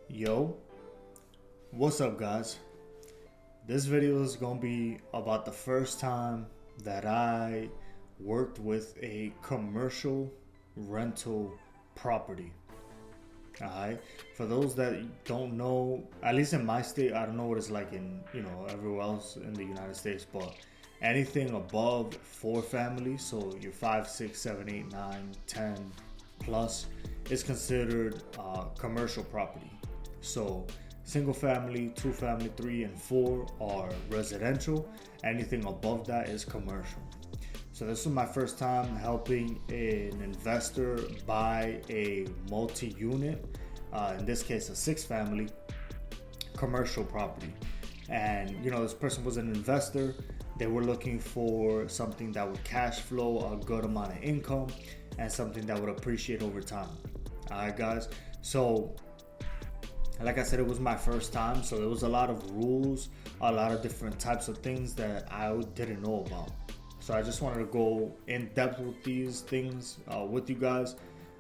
Yo, what's up guys? This video is gonna be about the first time that I worked with a commercial rental property. Alright, for those that don't know, at least in my state, I don't know what it's like in everywhere else in the United States, but anything above four families, so your 5, 6, 7, 8, 9, 10 plus, is considered commercial property. So single family, two family, three, and four are residential. Anything above that is commercial. So this was my first time helping an investor buy a multi-unit, in this case a six-family commercial property. And this person was an investor. They were looking for something that would cash flow a good amount of income and something that would appreciate over time. All right, guys. So like I said, it was my first time, so there was a lot of rules, a lot of different types of things that I didn't know about. So I just wanted to go in depth with these things with you guys,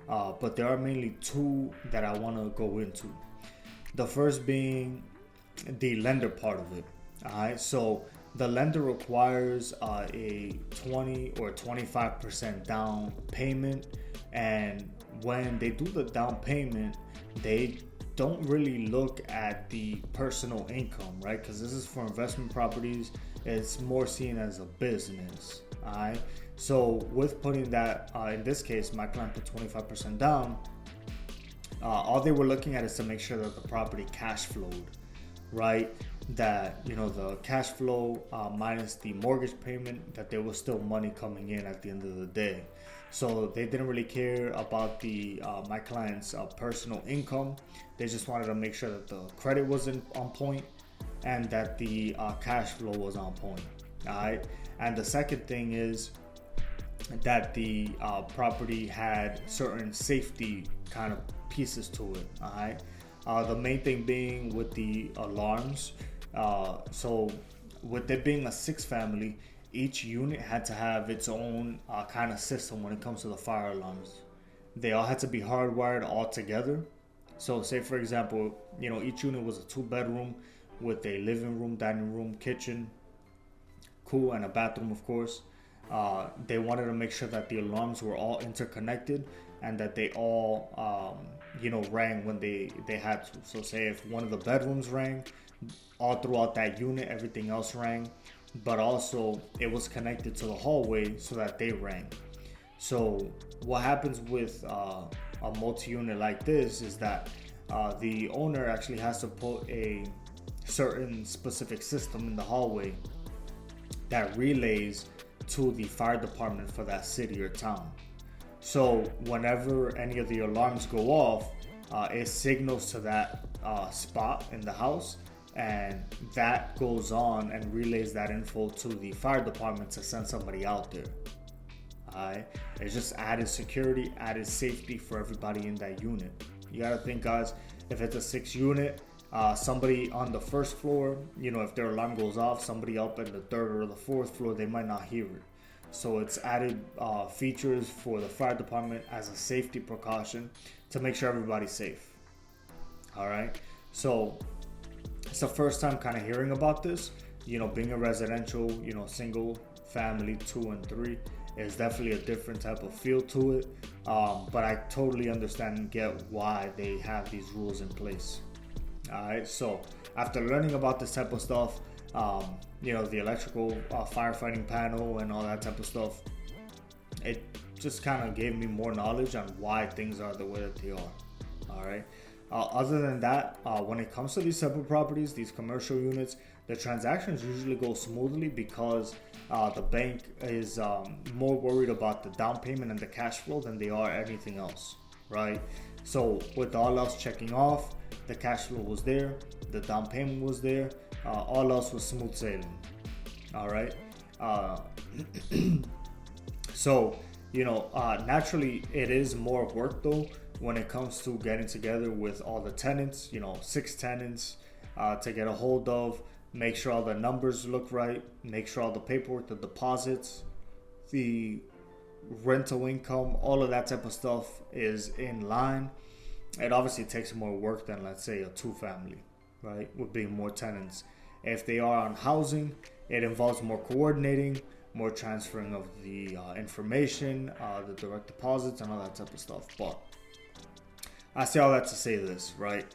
but there are mainly two that I want to go into. The first being the lender part of it. All right, so the lender requires a 20 or 25% down payment, and when they do the down payment, they don't really look at the personal income, right? Because this is for investment properties. It's more seen as a business. All right. So with putting that, in this case, my client put 25% down. All they were looking at is to make sure that the property cash flowed, right? That the cash flow minus the mortgage payment, that there was still money coming in at the end of the day. So they didn't really care about the my client's personal income. They just wanted to make sure that the credit was on point and that the cash flow was on point. All right. And the second thing is that the property had certain safety kind of pieces to it. All right. The main thing being with the alarms. So with it being a six family, each unit had to have its own kind of system when it comes to the fire alarms. They all had to be hardwired all together. So say for example, each unit was a 2-bedroom with a living room, dining room, kitchen, cool, and a bathroom, of course. They wanted to make sure that the alarms were all interconnected and that they all, rang when they had to. So say if one of the bedrooms rang, all throughout that unit, everything else rang, but also it was connected to the hallway so that they rang. So what happens with a multi-unit like this is that the owner actually has to put a certain specific system in the hallway that relays to the fire department for that city or town. So whenever any of the alarms go off, it signals to that spot in the house, and that goes on and relays that info to the fire department to send somebody out there. Alright, it's just added security, added safety for everybody in that unit. You gotta think, guys, if it's a 6 unit, somebody on the first floor, if their alarm goes off, somebody up at the third or the fourth floor, they might not hear it. So it's added features for the fire department as a safety precaution to make sure everybody's safe. All right. So it's the first time kind of hearing about this. Being a residential, single family 2 and 3 is definitely a different type of feel to it. But I totally understand and get why they have these rules in place. Alright, so after learning about this type of stuff, the electrical firefighting panel and all that type of stuff, it just kind of gave me more knowledge on why things are the way that they are. Alright, other than that, when it comes to these separate properties, these commercial units, the transactions usually go smoothly because the bank is more worried about the down payment and the cash flow than they are anything else, right? So with all else checking off, the cash flow was there, the down payment was there, all else was smooth sailing. All right. So naturally it is more work though when it comes to getting together with all the tenants. 6 tenants to get a hold of, make sure all the numbers look right, make sure all the paperwork, the deposits, the rental income, all of that type of stuff is in line. it obviously takes more work than, let's say, a two family, right? With being more tenants. If they are on housing, it involves more coordinating, more transferring of the information, the direct deposits, and all that type of stuff. But I say all that to say this, right?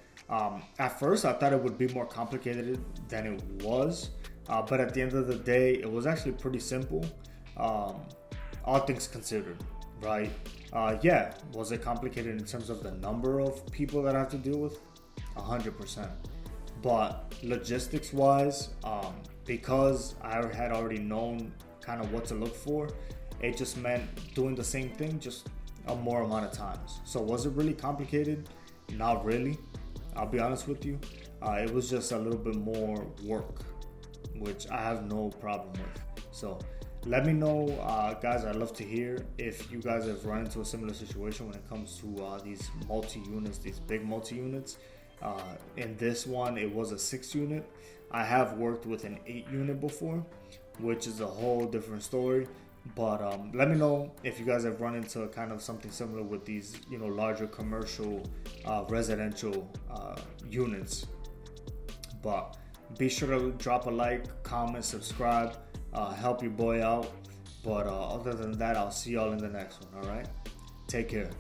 At first, I thought it would be more complicated than it was, but at the end of the day, it was actually pretty simple, all things considered, right? Yeah, was it complicated in terms of the number of people that I have to deal with? 100%. But logistics-wise, because I had already known kind of what to look for, it just meant doing the same thing, just a more amount of times. So was it really complicated? Not really. I'll be honest with you. It was just a little bit more work, which I have no problem with. So let me know, guys. I'd love to hear if you guys have run into a similar situation when it comes to these multi-units, these big multi-units. In this one, it was a 6-unit. I have worked with an 8-unit before, which is a whole different story. But let me know if you guys have run into kind of something similar with these, larger commercial, residential units. But be sure to drop a like, comment, subscribe, help your boy out. But other than that, I'll see y'all in the next one. All right, take care.